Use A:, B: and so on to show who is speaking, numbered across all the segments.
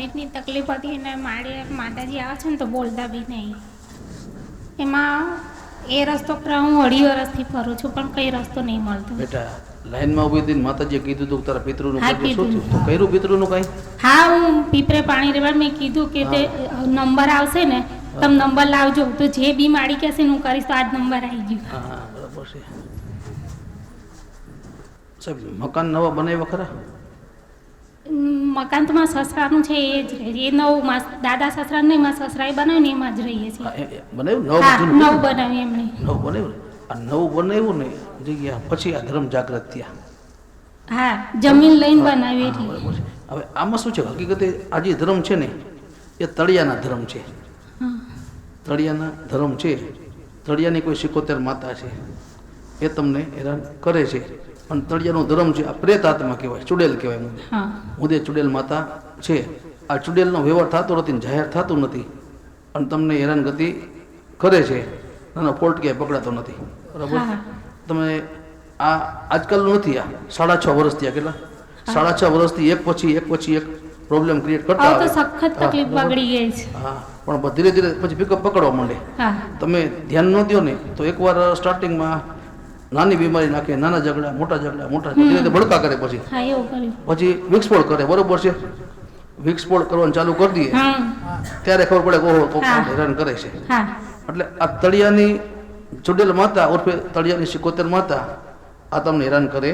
A: પેટની તકલીફ હતી અને માતાજી આવે છે ને તો બોલતા બી નહીં. એમાં એ રસ્તો પર હું 2.5 વર્ષથી ફરું છું પણ કઈ રસ્તો નહીં મળતો.
B: બેટા લાઈનમાં ઊભી હતી માતાજીએ કીધું તું તારા પિતૃનું
A: હા,
B: કરજો. શું
A: કીધું.
B: થયું? તો કર્યું પિતૃનું કાંઈ?
A: હા, હું પીપરે પાણી રેવા મેં કીધું કે તે નંબર આવશે ને તમે નંબર લાવજો તો જે બી માડી કહેશે ને હું કરીશ. તો આજ નંબર આવી ગયો.
B: હા હા બરાબર છે. સાહેબ મકાન નવા બનાવ્યા ખરા?
A: મકાન તો મારા સસરાનું છે એ જ રહે છે. એ નવું દાદા સસરા નહીં મારા સસરાએ બનાવ્યું ને એમાં જ રહીએ છીએ.
B: બનાવ્યું
A: હા,
B: નવું?
A: નવું બનાવ્યું એમણે.
B: નવું બનાવ્યું ને? આ નવું બનાવ્યું ને જગ્યા પછી આ ધર્મ જાગૃત થયા.
A: હા, જમીન લઈને બનાવી એટલે.
B: બરાબર છે. હવે આમાં શું છે હકીકતે આ જે ધર્મ છે ને એ તળિયાના ધર્મ છે. તળિયાના ધર્મ છે. તળિયાની કોઈ 77 માતા છે એ તમને હેરાન કરે છે. અને તળિયાનો ધર્મ છે આ પ્રેત આત્મા કહેવાય, ચુડેલ કહેવાય. મુદે ચુડેલ માતા છે. આ ચુડેલનો વ્યવહાર થતો નથી ને જાહેર થતું નથી અને તમને હેરાનગતિ કરે છે. નાનો ફોલ્ટ ક્યાંય પકડાતો નથી. બરાબર? તમે આ આજકાલનું નથી. આ 6.5 વર્ષ થયા. કેટલા? 6.5 વર્ષથી એક પછી એક પ્રોબ્લેમ ક્રિએટ કરતા
A: તો સખત તકલીફ બગડી ગઈ છે.
B: હા, પણ ધીરે ધીરે પછી પિકઅપ પકડવા માંડે. તમે ધ્યાન ન દો ને તો એકવાર સ્ટાર્ટિંગમાં નાની બીમારી નાખે, નાના ઝઘડા મોટા ધીરે ધીરે ભડકા કરે. પછી વિક્ષફોડ કરે. બરોબર છે? વિક્ષફોડ કરવાનું ચાલુ કરી દઈએ ત્યારે ખબર પડે કે ઓહો હેરાન કરે છે. એટલે આ તળિયાની ચુડેલ માતા ઉર્ફે તળિયાની 77 માતા આ તમને હેરાન કરે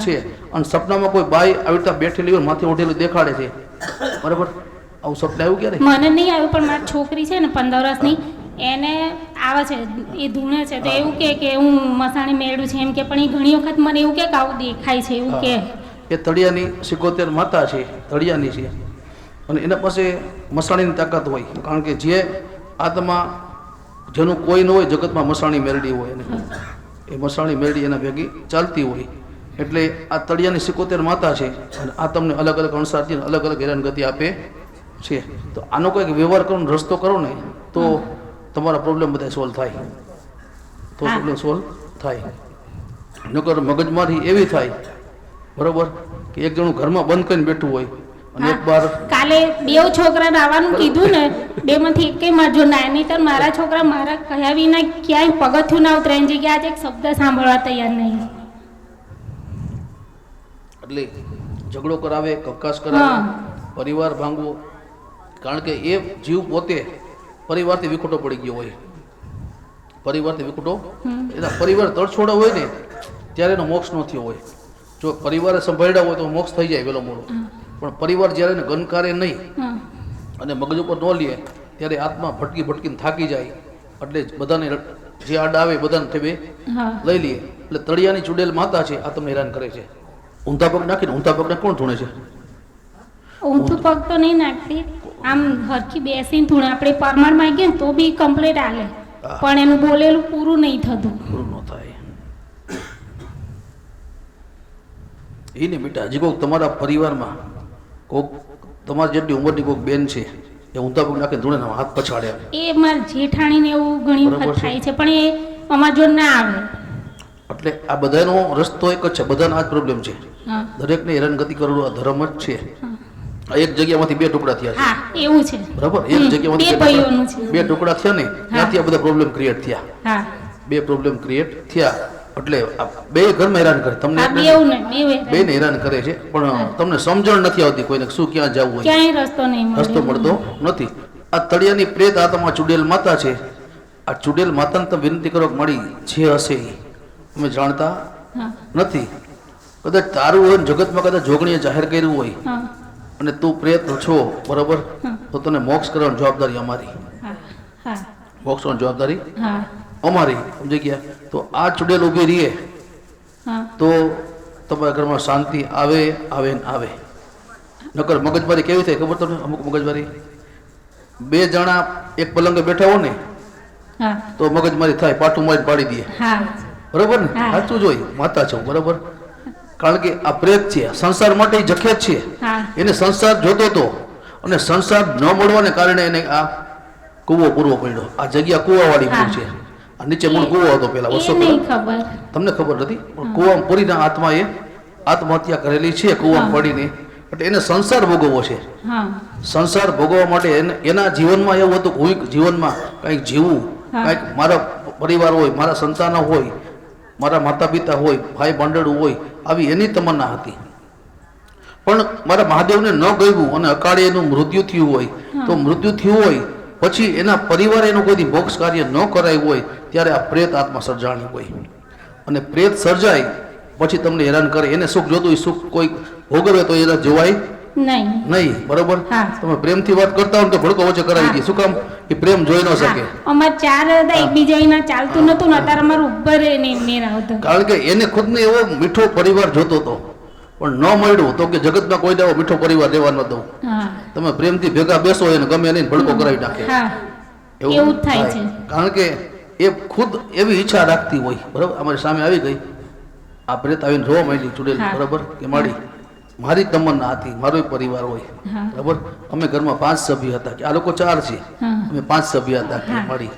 B: છે. અને સપનામાં કોઈ બાઈ આવી રીતે બેઠેલી હોય માથે ઓઢેલું દેખાડે છે. બરાબર? આવું સપના આવ્યું ક્યારે?
A: મને નહીં આવ્યું પણ મારી છોકરી છે ને 15 વર્ષની એને આવે છે. એ ધૂણે છે તો એવું કે હું મસાણી મેળવું છે એમ કે. પણ એ ઘણી વખત મને એવું કે આવું દેખાય છે એવું કે.
B: એ તળિયાની 77 માતા છે, તળિયાની છે. અને એના પાસે મસાણીની તાકાત હોય. કારણ કે જે આત્મા જેનું કોઈ ન હોય જગતમાં મસાણી મેળડી હોય એને એ મસાણી મેળડી એના ભેગી ચાલતી હોય. એટલે આ તળિયાની 77 માતા છે અને આ તમને અલગ અલગ અણસારથી અલગ અલગ હેરાનગતિ આપે છે. તો આનો કોઈક વ્યવહાર કરો ને રસ્તો કરો ને તો તમારા પ્રોબ્લેમ બધા સોલ્વ થાય. તો પ્રોબ્લેમ સોલ્વ થાય. નકર મગજમારી એવી થાય. બરોબર કે એક જણું ઘરમાં બંધ કરીને બેઠું હોય અને એક બાર
A: કાલે 2 છોકરાને આવવાનું કીધું ને 2 માંથી એકે માં જો ના નહીં તો મારા છોકરા મારા કહ્યા વિના ક્યાંય પગથિયું ના ઉતરે એની જગ્યાએ આજે એક શબ્દ સાંભળવા તૈયાર નહીં.
B: એટલે ઝઘડો કરાવે, કક્કાસ કરાવે, પરિવાર ભાંગવો. કારણ કે એ જીવ પોતે પરિવારથી વિખૂટો પડી ગયો હોય. પરિવારથી વિખૂટો એના પરિવાર તડછોડા હોય ને ત્યારે એનો મોક્ષ ન થયો હોય. જો પરિવારે સંભાળ્યા હોય તો મોક્ષ થઈ જાય વહેલો મોડો. પણ પરિવાર જ્યારે એને ગનકારે નહીં અને મગજ ઉપર ન લે ત્યારે આત્મા ભટકીને થાકી જાય. એટલે બધાને જે આડા આવે બધાને ઠેબે લઈ લઈએ. એટલે તળિયાની ચુડેલ માતા છે આ તમને હેરાન કરે છે. ઊંધા પગ નાખીને ઊંધા પગને કોણ ધૂણે છે?
A: ઊંધું પગ તો નહીં નાખતી. આમ હરખી બેસીને ધૂણે. આપણે પરમાર માં ગયા ને તો બી કમ્પ્લીટ આલે પણ એનું બોલેલું પૂરું નહીં થતું.
B: પૂરું ન થાય. એ ને બેટા હજી કોઈક તમારા પરિવારમાં કોઈક તમારી જેટલી ઉંમરની કોઈક બેન છે એ ઊંધા પગ નાખીને ધૂણે હાથ પછાડે.
A: એ મારી જેઠાણીને એવું ઘણી વખત થાય છે પણ એ અમાર જોડે ના આવે. એટલે
B: આ બધાનો રસ્તો એક જ છે. બધાનો આ જ પ્રોબ્લેમ છે. દરેકને હેરાનગતિ કરવું આ ધર્મ જ છે. એક જગ્યામાંથી 2 ટુકડા થયા છે.
A: હા એવું છે.
B: બરાબર? એક જગ્યામાંથી 2 ટુકડા થયા ને ત્યાંથી આ બધા પ્રોબ્લેમ ક્રિએટ થયા.
A: હા
B: 2 પ્રોબ્લેમ ક્રિએટ થયા. એટલે આ 2 ઘરમાં હેરાન કરે તમને. બેને હેરાન કરે છે પણ તમને સમજણ નથી આવતી કોઈને શું ક્યાં જવું હોય.
A: ક્યાંય રસ્તો
B: મળતો નથી. આ તળિયાની પ્રેત આત્મા ચુડેલ માતા છે. આ ચુડેલ માતાને તમે વિનંતી કરો મળી જે હશે એ તમે જાણતા નથી. કદાચ તારું હોય જગતમાં કદાચ જોગણીએ જાહેર કર્યું હોય અને તું પ્રેત છો બરાબર તો તને મોક્ષ કરવાની જવાબદારી અમારી. મોક્ષ કરવાની જવાબદારી અમારી. સમજી ગયા? તો આ ચુડેલ ઊભી રહીએ તો તમારા ઘરમાં શાંતિ આવે ને આવે. નકર મગજમારી કેવી થાય ખબર તમને? અમુક મગજમારી 2 જણા એક પલંગે બેઠા હો ને તો મગજમારી થાય. પાટું મારી પાડી દે. બરોબર ને? સાચું જોઈ માતા છો બરોબર. કારણ કે આ પ્રેત છે. સંસાર માટે જખે જ છે. એને સંસાર જોતો હતો અને સંસાર ન મળવાને કારણે એને આ કૂવો પૂરવો પડ્યો. આ જગ્યા કૂવાવાળી પૂર છે. આ નીચે મૂળ કૂવો હતો પેલા વર્ષો પહેલા. તમને ખબર નથી પણ કૂવામાં પૂરીના આત્માએ આત્મહત્યા કરેલી છે કૂવામાં પડીને. એટલે એને સંસાર ભોગવવો છે.
A: હા
B: સંસાર ભોગવવા માટે એના જીવનમાં એવું હતું કે હું જીવનમાં કંઈક જીવવું,
A: હા.
B: કંઈક મારા પરિવાર હોય, મારા સંતાનો હોય, મારા માતા પિતા હોય, ભાઈ ભાંડેડું હોય, આવી એની તમન્ના હતી. પણ મારા મહાદેવને ન ગયું અને અકાળે એનું મૃત્યુ થયું હોય, તો મૃત્યુ થયું હોય પછી એના પરિવારે એનું કોઈ મોક્ષ કાર્ય ન કરાયું હોય ત્યારે આ પ્રેત આત્મા સર્જાણી હોય. અને પ્રેત સર્જાય પછી તમને હેરાન કરે. એને સુખ જોતું હોય, સુખ કોઈ ભોગવે તો એને જોવાય
A: નહીં.
B: નહીં. બરોબર.
A: હા.
B: તમે પ્રેમથી વાત કરતા હો તો ભડકો વચ્ચે કરાવી દે. શું કામ? એ પ્રેમ જોઈ ન શકે.
A: અમાર 4 હતા, એકબીજા વિના ચાલતું નતું ને અત્યારે અમારું ઉપર નહીં મેર આવતો.
B: કારણ કે એને ખુદને એવો મીઠો પરિવાર જોતો હતો, પણ ન મળ્યું તો કે જગતમાં કોઈ એવો મીઠો પરિવાર રહેવા ન દઉં.
A: હા
B: તમે પ્રેમથી ભેગા બેસો એને ગમે નહીં ભડકો કરાવી નાખે.
A: હા એવું જ થાય છે.
B: કારણ કે એ ખુદ એવી ઈચ્છા રાખતી હોય. બરાબર. અમારી સામે આવી ગઈ આ પ્રેત આવીને જોવા માંડી ચૂડેલ.
A: હા.
B: બરાબર કે મારી તમન્ના હતી, મારો પરિવાર હોય.
A: હા.
B: બરાબર. અમે ઘરમાં 5 સભ્ય હતા, કે આ લોકો 4 છે,
A: હા.
B: અમે 5 સભ્ય હતા કે
A: હા.
B: મારી.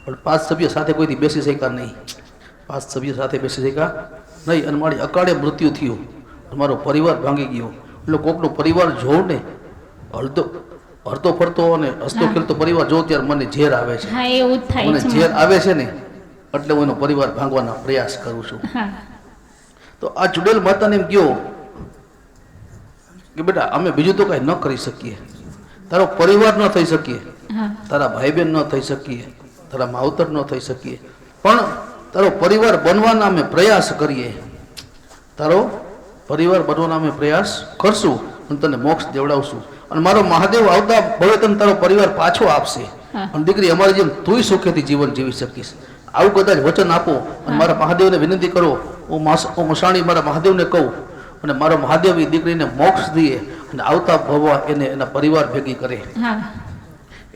B: પણ 5 સભ્ય સાથે કોઈથી બેસી શક્યા નહીં. 5 સભ્ય સાથે બેસી શક્યા નહીં. અને મારી અકાળે મૃત્યુ થયું, મારો પરિવાર ભાંગી ગયો. એટલે કોકનો પરિવાર જોઉં ને હરતો ફરતો અને હસતો ખેલતો પરિવાર જોઉં ત્યારે મને ઝેર આવે છે.
A: હા એવું જ થાય
B: મને
A: છે.
B: ઝેર આવે છે ને એટલે હું એનો પરિવાર ભાંગવાના પ્રયાસ કરું છું.
A: હા
B: તો આ ચુડેલ માતાને એમ કહ્યો કે બેટા અમે બીજું તો કાંઈ ન કરી શકીએ, તારો પરિવાર ન થઈ શકીએ,
A: હા
B: તારા ભાઈ બહેન ન થઈ શકીએ, તારા માવતર ન થઈ શકીએ, પણ તારો પરિવાર બનવાના અમે પ્રયાસ કરીએ. તારો પરિવાર બનવાના અમે પ્રયાસ કરશું અને તને મોક્ષ દેવડાવશું. અને મારો મહાદેવ આવતા ભલે તને તારો પરિવાર પાછો આપશે.
A: હા.
B: અને દીકરી અમારી જેમ તુંય સુખેથી જીવન જીવી શકીશ. આવું કદાચ વચન આપો અને મારા મહાદેવને વિનંતી કરો. હું મસાણી મારા મહાદેવને કહું અને મારો મહાદેવ એ દીકરીને મોક્ષ દે અને આવતા ભવવા એને એના પરિવાર ભેગી કરે.
A: હા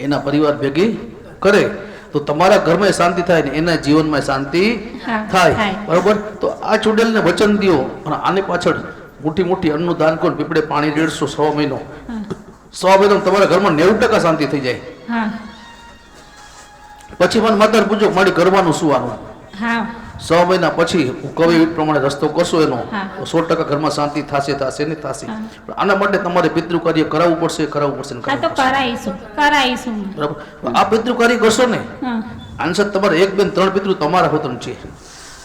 B: એના પરિવાર ભેગી કરે તો તમારા ઘરમાં શાંતિ થાય ને એના જીવનમાં શાંતિ
A: હા,
B: થાય.
A: થાય.
B: બરોબર. તો આ ચુડેલને વચન દ્યો અને આને પાછળ મોટી અન્નનું દાન કરો. પીપળે પાણી રેડશો 100 મહિનો. 100 મહિનો તમારા ઘરમાં 90% શાંતિ થઈ જાય.
A: હા
B: પછી મને માતાને પૂછો મારી કરવાનું શું આનું?
A: હા
B: 100 મહિના પછી હું કવિ એ પ્રમાણે રસ્તો કરશો એનો
A: હા.
B: તો 100% ઘરમાં શાંતિ થશે ને થશે.
A: હા.
B: પણ આના માટે તમારે પિતૃ કાર્ય કરાવવું પડશે ને
A: આ
B: કરાવવું
A: તો
B: પડશે.
A: કરાઈશું.
B: બરાબર. આ પિતૃ કાર્ય કરશો ને
A: હા
B: આન્સર તમારે 1 2 3 પિતૃ તમારા પોતાનું છે.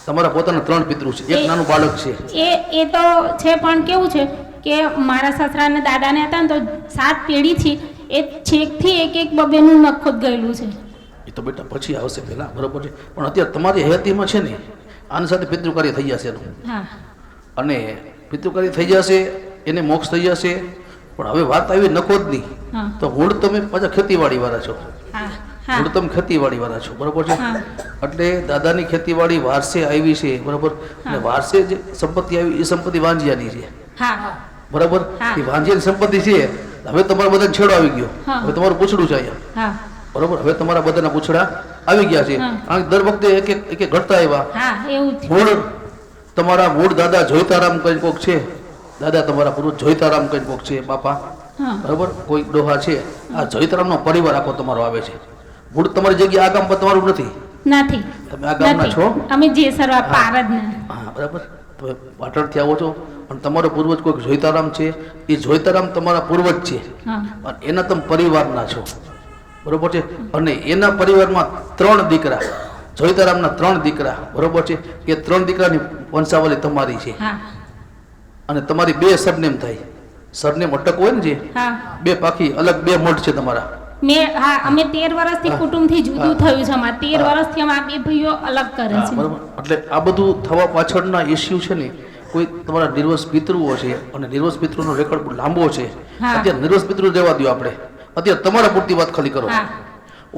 B: તમારા પોતાના 3 પિતૃ છે. એક
A: એ-
B: નાનું બાળક છે.
A: એ તો છે પણ કેવું છે કે મારા સસરા ને દાદાને હતા ને તો 7 પેઢીથી એ છેકથી એક બબેનું નખો જ ગયેલું છે.
B: એ તો બેટા પછી આવશે પહેલા. બરાબર છે. પણ અત્યારે તમારી હયાતીમાં છે ને આની સાથે પિતૃ કાર્ય થઈ જશે એનું.
A: હા
B: અને પિતૃ કાર્ય થઈ જશે એને મોક્ષ થઈ જશે. પણ હવે વાત આવી નખો જ નહીં
A: હા
B: તો મૂળ તમે પાછા ખેતીવાડી વાળા છો.
A: હા હા
B: મૂળ તમે ખેતીવાડી વાળા છો. બરોબર છે.
A: હા.
B: એટલે દાદાની ખેતીવાડી વારસે આવી છે. બરોબર. અને વારસે જે સંપત્તિ આવી એ સંપત્તિ વાંજિયાની છે.
A: હા
B: બરાબર.
A: હા.
B: એ વાંજિયાની સંપત્તિ છે. હવે તમારા બધા છેડો આવી ગયો.
A: હા.
B: હવે તમારું પૂછડું છે અહીંયા.
A: હા
B: બરોબર. હવે તમારા બધાના પૂછડા આવી ગયા છે.
A: હા.
B: કારણ કે દર વખતે એક ઘટતા આવ્યા.
A: હા એવું જ.
B: મૂળ તમારા મૂળ દાદા જોઈતારામ કઈ કોક છે. દાદા તમારા પૂર્વ જોઈતારામ કઈ કોક છે બાપા.
A: હા
B: બરાબર. કોઈ ડોહા છે. આ જોઈતારામનો પરિવાર આખો તમારો આવે છે. મૂળ તમારી જગ્યા આ ગામ પર તમારું નથી.
A: નથી
B: તમે આ ગામના
A: નથી.
B: છો.
A: અમે જેસરવા પાર જ ના.
B: હા બરાબર. તમે પાટણથી આવો છો અને તમારો પૂર્વજ કોઈ જોઈતારામ છે. એ જોઈતારામ તમારા પૂર્વજ છે
A: હા
B: અને એના તમે પરિવારના છો. બરોબર છે. અને એના પરિવારમાં 3 દીકરા. જોઈતારામના 3 દીકરા. બરોબર છે. એ 3 દીકરાની વંશાવલી તમારી છે.
A: હા
B: અને તમારી 2 સરનેમ થાય. સરનેમ અટક હોય ને જે
A: હા
B: 2 પાખી અલગ 2 મઠ છે તમારા.
A: અમે 13 વર્ષથી
B: હા.
A: કુટુંબથી જુદું
B: હા.
A: થયું છે અમારે 13
B: હા.
A: વર્ષથી અમારા 2 ભાઈઓ અલગ કરે
B: હા,
A: છે.
B: બરોબર. એટલે આ બધું થવા પાછળના ઇસ્યુ છે ને કોઈ તમારા નિર્વસ પિતૃઓ છે અને નિર્વસ પિતૃનો રેકોર્ડ બહુ લાંબો છે.
A: હા.
B: અત્યારે નિર્વસ પિતૃ રહેવા દો આપણે. અત્યારે તમારા પૂરતી વાત ખાલી કરો.
A: હા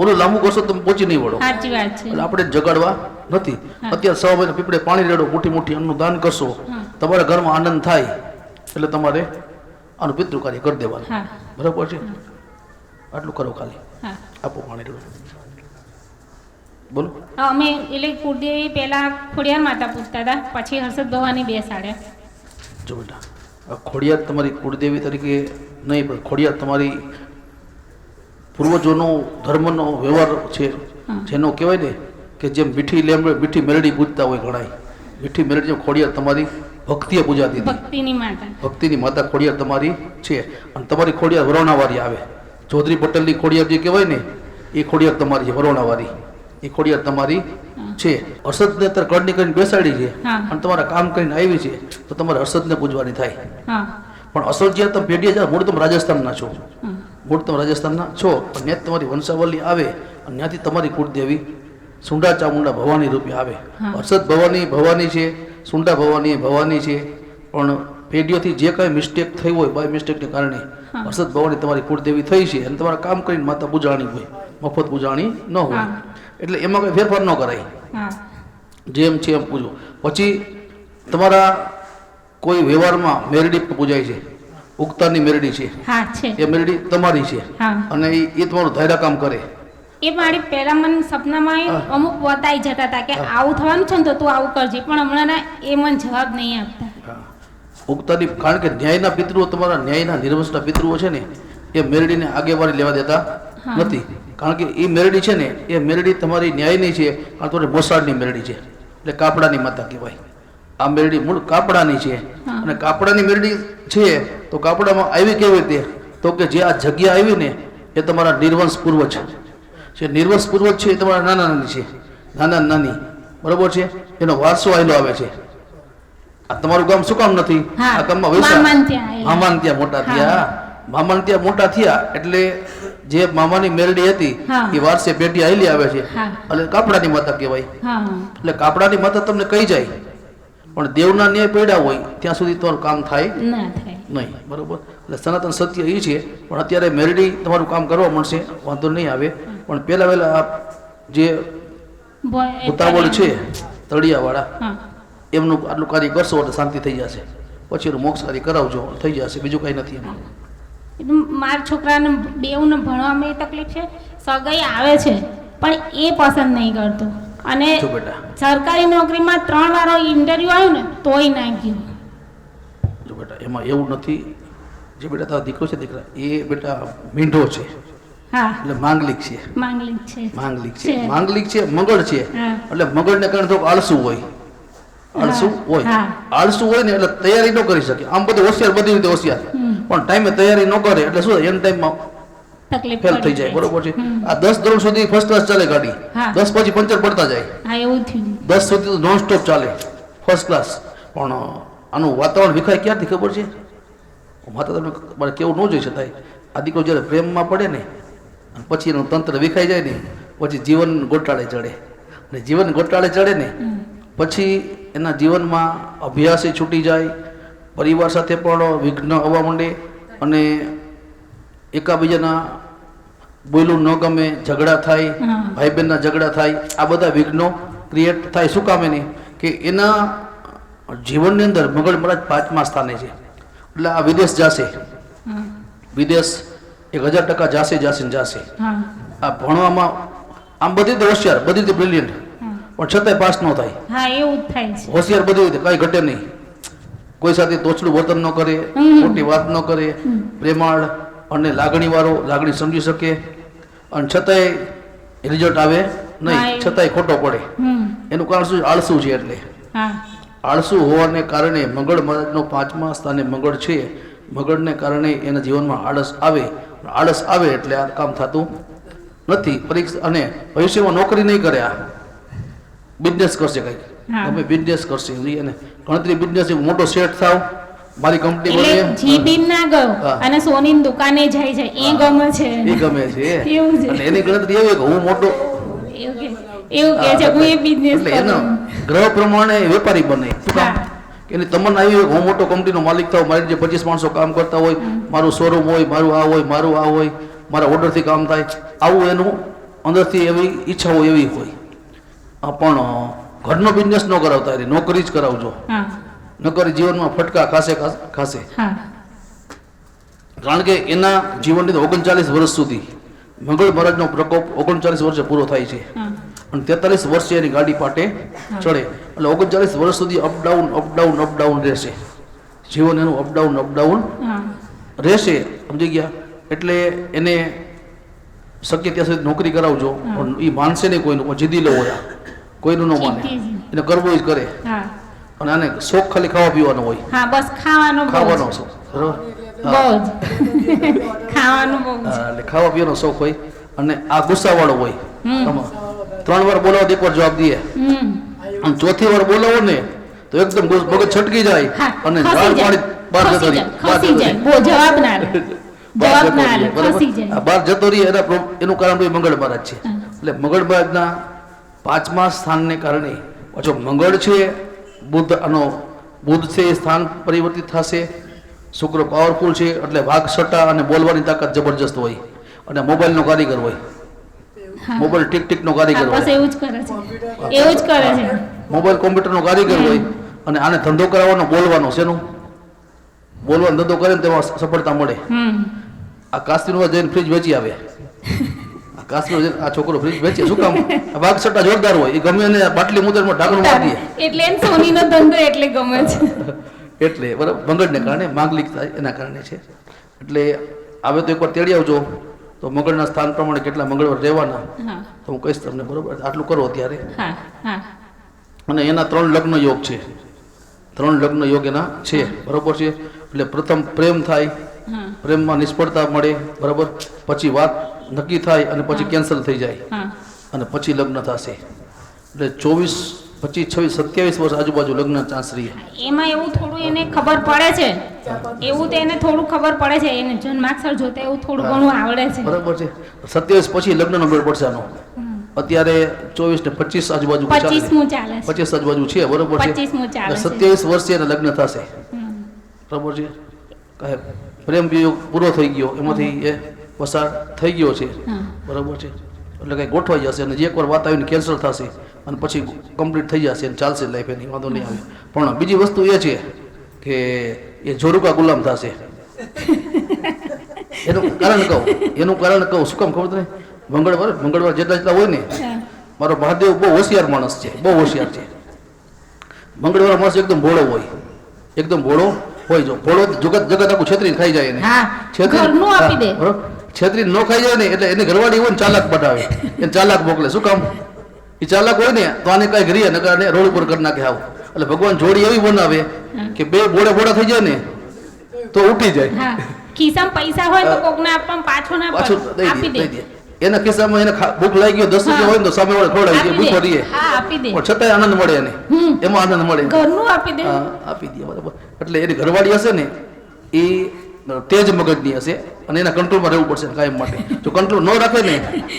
B: ઓલું લાંબુ કરશો તમે પહોંચી નહીં વળો.
A: સાચી વાત છે.
B: એટલે આપણે જગાડવા નથી.
A: હા.
B: અત્યારે 100 મહિના પીપળે પાણી રેડો, મોટી અન્નનું દાન કરશો.
A: હા.
B: તમારા ઘરમાં આનંદ થાય એટલે તમારે આનું પિતૃ કાર્ય કરી દેવાનું.
A: હા
B: બરાબર છે. આટલું કરો ખાલી.
A: હા
B: આપો પાણી રેડો. બોલો.
A: અમે એટલે કુળદેવી પહેલા ખોડિયાર માતા પૂજતા હતા, પછી હર્ષદ ભવાની બેસાડ્યા.
B: જો બેટા આ ખોડિયાર તમારી કુળદેવી તરીકે નહીં પણ ખોડિયાર તમારી પૂર્વજોનો ધર્મનો વ્યવહાર છે.
A: હા.
B: જેનો કહેવાય ને કે જેમ મીઠી મેલડી પૂજતા હોય ઘણાય મીઠી મેલડી જેમ ખોડિયાર તમારી ભક્તિએ પૂજાતી હતી.
A: ભક્તિની માતા.
B: ભક્તિની માતા ખોડિયાર તમારી છે. અને તમારી ખોડિયાર વરોણાવાળી આવે. ચૌધરી પટેલની ખોડિયાર જે કહેવાય ને એ ખોડિયાર તમારી છે, વરોણાવાળી. એ ખોડિયાર તમારી છે. હર્ષદને અત્યારે કડની કરીને બેસાડી છે
A: હા.
B: અને તમારા કામ કરીને આવી છે તો તમારે હર્ષદને પૂજવાની થાય.
A: હા
B: પણ અસલ જ્યારે તમે પેઢીએ જાઓ, મૂળ તમે રાજસ્થાનના છો,
A: હા
B: મૂળ તમે રાજસ્થાનના છો, પણ ત્યાં તમારી વંશાવલી આવે અને ત્યાંથી તમારી કુળદેવી સુંડા ચામુંડા ભવાની રૂપે આવે.
A: હા.
B: હર્ષદ ભવાની ભવાની છે, સુંડા ભવાની ભવાની છે. પણ પેઢીઓથી જે કાંઈ મિસ્ટેક થઈ હોય, બાય મિસ્ટેકને કારણે
A: હા.
B: હર્ષદ ભવાની તમારી કુળદેવી થઈ છે અને તમારા કામ કરીને માતા પૂજાણી હોય, મફત પૂજાણી ન હોય.
A: હા.
B: એટલે એમાં કંઈ ફેરફાર ન કરાય,
A: હા
B: જેમ છે એમ પૂજો. પછી તમારા કોઈ વ્યવહારમાં મેરડી પૂજાય છે, ઉગતાની મેરડી છે,
A: હા છે.
B: એ મેરડી તમારી છે
A: હા
B: અને એ તમારું ધાયરા કામ કરે.
A: એ મારી પહેલા મને સપનામાં અમુક બતાઈ જતા હતા કે આવું થવાનું છે ને તો તું આવું કરજે, પણ હમણાં એ મને જવાબ નહીં આપતા.
B: હા. ઉગતાની, કારણ કે ન્યાયના પિતૃઓ, તમારા ન્યાયના નિર્વંશના પિતૃઓ છે ને એ મેરડીને આગેવારી લેવા દેતા
A: હા.
B: નથી. કારણ કે એ મેરડી છે ને એ મેરડી તમારી ન્યાયની છે, કારણ કે તમારી મોસાળની મેરડી છે, એટલે કાપડાની માતા કહેવાય. આ મેરડી મૂળ કાપડાની છે.
A: હા.
B: અને કાપડાની મેરડી છે તો કાપડામાં આવી કેવી રીતે? તો કે જે આ જગ્યા આવી ને એ તમારા નિર્વંશ પૂર્વજ છે. નિર્વંશ પૂર્વજ છે એ તમારા નાના નાની છે, નાના નાની, બરોબર છે, એનો વારસો આવેલો આવે છે. આ તમારું ગામ શું કામ નથી?
A: હા.
B: આ ગામમાં
A: મામાને ત્યાં આવેલા.
B: મામાને ત્યાં મોટા થયા. મામાને ત્યાં મોટા થયા એટલે જે મામાની મેરડી હતી
A: હા.
B: એ વારસે પેઢી આવેલી આવે છે.
A: હા.
B: એટલે કાપડાની માતા કહેવાય.
A: હા
B: એટલે કાપડાની માતા તમને કહી જાય, પણ દેવના ન્યાય પડ્યા હોય ત્યાં સુધી તમારું કામ થાય
A: ના થાય.
B: નહીં, બરોબર. એટલે સનાતન સત્ય એ છે. પણ અત્યારે મેરડી તમારું કામ કરવા મળશે, વાંધો નહીં આવે. પણ પહેલા વહેલા આ જે ઉતાવળ છે તળિયાવાળા,
A: હા
B: એમનું આટલું કાર્ય કરશો એટલે શાંતિ થઈ જશે. પછી એનું મોક્ષ કાર્ય કરાવજો, થઈ જશે. બીજું કંઈ નથી એમાં.
A: એટલે મારા છોકરાને બેઉને ભણવામાં એ તકલીફ છે. સગાઈ આવે છે પણ એ પસંદ નહીં કરતો. અને
B: જો બેટા,
A: સરકારી નોકરીમાં 3 વાર ઇન્ટરવ્યુ આવ્યું ને તોય ના ગયું.
B: જો બેટા, એમાં એવું નથી. જે બેટા તારો દીકરો છે, દીકરા એ બેટા મીંઢો છે,
A: હા
B: એટલે માંગલિક છે.
A: માંગલિક છે.
B: માંગલિક છે,
A: છે.
B: માંગલિક છે, મગળ છે.
A: હા.
B: એટલે મગળને કારણે થોડુંક આળસુ હોય, આળસુ હોય.
A: હા.
B: આળસુ હોય ને એટલે તૈયારી ન કરી શકે. આમ બધું હોશિયાર, બધી રીતે હોશિયાર, પણ ટાઈમે તૈયારી ન કરે એટલે શું એન ટાઈમમાં
A: તકલીફ
B: ફેલ થઈ જાય. બરોબર છે. આ 10 ધોરણ સુધી ફર્સ્ટ ક્લાસ ચાલે ગાડી,
A: હા.
B: 10 પછી પંચર પડતા જાય.
A: હા એવું થયું.
B: 10 સુધી નોન સ્ટોપ ચાલે ફર્સ્ટ ક્લાસ. પણ આનું વાતાવરણ વિખાય ક્યારથી ખબર છે? માતા તમને મારે કેવું ન જોઈ શકાય. આ દીકરો જ્યારે પ્રેમમાં પડે ને અને પછી એનું તંત્ર વિખાઈ જાય ને પછી જીવન ગોટાળે ચડે. અને જીવન ગોટાળે ચડે ને પછી એના જીવનમાં અભ્યાસે છૂટી જાય, પરિવાર સાથે પણ વિઘ્ન આવવા માંડે, અને એકાબીજાના બોલું ન ગમે, ઝઘડા થાય,
A: હા.
B: ભાઈ બહેનના ઝઘડા થાય, આ બધા વિઘ્નો ક્રિએટ થાય. શું કામ એને? કે એના જીવનની અંદર મગળ મહારાજ 5મા સ્થાને છે. એટલે આ વિદેશ જશે,
A: હા
B: વિદેશ 1000% જાશે જાશે ને જાશે.
A: હા
B: આ ભણવામાં આમ બધી રીતે હોશિયાર, બધી રીતે બ્રિલિયન્ટ,
A: હા.
B: પણ છતાંય પાસ ન થાય.
A: હા એવું જ થાય છે.
B: હોશિયાર બધી રીતે, કાંઈ ઘટે નહીં. કોઈ સાથે તોછડું વર્તન ન કરે, ખોટી વાત ન કરે, પ્રેમાળ અને લાગણીવાળો, લાગણી સમજી શકે, અને છતાંય રિઝલ્ટ આવે
A: હા,
B: નહીં,
A: એ-
B: છતાંય ખોટો પડે. એનું કારણ શું? આળસુ છે. એટલે
A: હા
B: આળસુ હોવાને કારણે મંગળ મહારાજનો 5મા સ્થાને મંગળ છે. મંગળને કારણે એના જીવનમાં આળસ આવે. આળસ આવે એટલે આ કામ થતું નથી. પરીક્ષા અને ભવિષ્યમાં નોકરી નહીં કરે, આ બિઝનેસ કરશે, કંઈક
A: હા.
B: તમે બિઝનેસ કરશે. અને ગણતરી બિઝનેસ મોટો સેટ થાવ, મારી કંપની
A: એટલે
B: બને,
A: જીબીન ના ગયો
B: હા.
A: અને સોનીની દુકાને જાય છે એ ગમે છે.
B: એ ગમે છે.
A: એવું છે.
B: અને એની ગણતરી એવી કે હું મોટો,
A: એવું કે છે હું એ બિઝનેસ
B: એટલે એનો
A: કરું.
B: ગ્રહ પ્રમાણે વેપારી બને. શું કામ?
A: હા.
B: કે એની તમન્ના આવી હોય કે હું મોટો કંપનીનો માલિક થાવ, મારી જે 25 માણસો કામ કરતા હોય, મારું શોરૂમ હોય, મારું આ હોય, મારું આ હોય, મારા ઓર્ડરથી કામ થાય, આવું એનું અંદરથી એવી ઈચ્છા હોય, એવી હોય. પણ ઘરનો બિઝનેસ ન કરાવતા, એની નોકરી જ કરાવજો.
A: હા
B: નોકરી જીવનમાં ફટકા ખાશે ખાશે.
A: હા
B: કારણ કે એના જીવનની 39 વર્ષ સુધી મંગળ મહારાજનો પ્રકોપ 39 વર્ષે પૂરો થાય છે.
A: હા
B: અને 43 વર્ષે એની ગાડી પાટે ચડે. એટલે 39 વર્ષ સુધી અપડાઉન અપડાઉન અપડાઉન રહેશે. જીવન એનું અપડાઉન અપડાઉન
A: હા
B: રહેશે. સમજી ગયા? એટલે એને શક્ય ત્યાં સુધી નોકરી કરાવજો. પણ એ માનશે નહીં કોઈનું, પણ જીદી લો હોય, કોઈનું ન માને,
A: જીદી જ.
B: એને કરવું જ કરે.
A: હા
B: અને આને શોખ ખાલી ખાવા પીવાનો હોય,
A: હા બસ ખાવાનો બહુ જ.
B: ખાવાનો શોખ, બરોબર?
A: બહુ જ ખાવાનું બહુ જ.
B: હા, એટલે ખાવા પીવાનો શોખ હોય અને આ ગુસ્સાવાળો હોય. આમાં 3 વાર બોલાવો તો 1 વાર જવાબ દે,
A: હમ
B: અને 4થી વાર બોલાવો ને તો એકદમ મગજ છટકી જાય
A: હા,
B: અને
A: ખસી
B: ઝાડ
A: જાય,
B: પાડી બહાર જતો
A: ખસી
B: રહે,
A: જાય,
B: બહાર
A: ખસી
B: જતો
A: જાય.
B: રહે.
A: બહુ જવાબ ના આલે.
B: બહાર
A: જવાબ
B: જતો
A: ના
B: રહે,
A: આલે,
B: બરાબર?
A: ખસી જાય.
B: આ બહાર જતો રહે એનું કારણ ભાઈ મંગળ મહારાજ છે.
A: હા.
B: એટલે મંગળ મહારાજના 5મા સ્થાનને કારણે પાછો મંગળ છે, બુધ છે એ સ્થાન પરિવર્તિત થશે, શુક્ર પાવરફુલ છે એટલે વાઘ સટ્ટા અને બોલવાની તાકાત જબરજસ્ત હોય, અને મોબાઈલનો કારીગર હોય,
A: હા.
B: મોબાઈલ ટીક ટીકનો કારીગર
A: હા, બસ
B: હોય,
A: એવું જ કરે છે, એવું જ કરે છે.
B: મોબાઈલ કોમ્પ્યુટરનો કારીગર હોય, અને આને ધંધો કરાવવાનો બોલવાનો શેનો બોલવાનો ધંધો કરે ને તેમાં સફળતા મળે.
A: હમ
B: આ કાશ્મીરમાં જઈને ફ્રીજ વેચી આવે, આ કાશ્મીર જઈને આ છોકરો ફ્રીજ વેચે, શું કામ? આ વાઘ સટ્ટા જોરદાર હોય, એ ગમે એને બાટલી મુદરમાં ઢાંકણું મારી દે,
A: એટલે એને સોનીનો ધંધો એટલે ગમે છે.
B: એટલે બરાબર મંગળને કારણે માંગલિક થાય એના કારણે છે. એટલે આવે તો એકવાર તેડી આવજો, તો મંગળના સ્થાન પ્રમાણે કેટલા મંગળવાર રહેવાના
A: હા
B: તો હું કહીશ તમને, બરોબર? આટલું કરો અત્યારે.
A: હા હા
B: અને એના 3 લગ્ન યોગ છે, 3 લગ્ન યોગ એના છે, બરોબર છે? એટલે પ્રથમ પ્રેમ થાય,
A: હા
B: પ્રેમમાં નિષ્ફળતા મળે, બરાબર? પછી વાત નક્કી થાય અને પછી કેન્સલ થઈ જાય,
A: હા
B: અને પછી લગ્ન થશે. એટલે 24, 25, 26, 27 વર્ષ આજુબાજુ લગ્ન ચાન્સ રહે.
A: એમાં એવું થોડું એને ખબર પડે છે, એવું તો એને થોડું ખબર પડે છે, એને જન્માક્ષર જોતા એવું થોડું ઘણું આવડે છે.
B: બરાબર છે? 27 પછી લગ્નનો મેળ પડશે આનો. અત્યારે 24 ને 25 આજુબાજુ ચાલે છે.
A: 25મું ચાલે છે.
B: 25 આજુબાજુ છે, બરોબર છે?
A: 25મું ચાલે છે.
B: 27 વર્ષે એને લગ્ન થશે,
A: હમ.
B: બરાબર છે? કહે પ્રેમ વિયોગ પૂરો થઈ ગયો, એમાંથી એ પસાર થઈ ગયો છે,
A: હા
B: બરાબર છે? એટલે કંઈ ગોઠવાઈ જશે, અને જે એકવાર વાત આવીને કેન્સલ થશે અને પછી કમ્પ્લીટ થઈ જશે અને ચાલશે લાઈફ, એની વાંધો નહીં આવે. પણ બીજી વસ્તુ એ છે કે એ જોરુકા ગુલામ થશે. એનું કારણ કહું, શું કામ ખબર તમને? મંગળવાર જેટલા હોય ને,
A: હા.
B: મારો મહાદેવ બહુ હોશિયાર માણસ છે, બહુ હોશિયાર છે. મંગળવાર માણસ એકદમ ભોળો હોય, એકદમ ભોળો હોય. જો ભોળો જગત આખું છેતરીને ખાઈ જાય એને,
A: હા, ઘરનું આપી દે.
B: બરોબર? છેતરીને ન ખાઈ જાય ને એટલે એની ઘરવાળી હોય ને ચાલાક બનાવે, એને ચાલાક મોકલે. શું કામ? એ ચાલાક હોય ને તો આને કઈ ઘરીએ નકર રોડ ઉપર કરી નાખે આવું. એટલે ભગવાન જોડી એવી બનાવે કે બે બોડા થઈ જાય ને તો ઉઠી જાય.
A: હા ખિસ્સામાં પૈસા હોય તો કોકને આપવામાં પાછો ના
B: પાછું
A: પડે, આપી
B: દઈ
A: દે.
B: દે. એના ખિસ્સામાં એને ભૂખ લાગી ગયો 10 રૂપિયા હોય ને તો સામે વાળા ખવડાવી દે,
A: આપી
B: ભૂખો
A: દે.
B: રહીએ,
A: હા આપી દે,
B: પણ છતાંય આનંદ મળે એને, એમાં આનંદ મળે.
A: ઘરનું આપી દે.
B: હા, આપી દે, બરાબર. એટલે એની ઘરવાળી હશે ને એ તેજ મગજની હશે, અને એના કંટ્રોલમાં રહેવું પડશે કાયમ માટે. જો કંટ્રોલ ન રાખે ને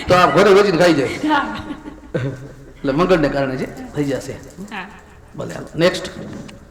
B: તો આ ઘરે વેચીને ખાઈ જાય.
A: હા
B: એટલે મંગળને કારણે છે થઈ જશે.
A: હા
B: ભલે, હાલો નેક્સ્ટ.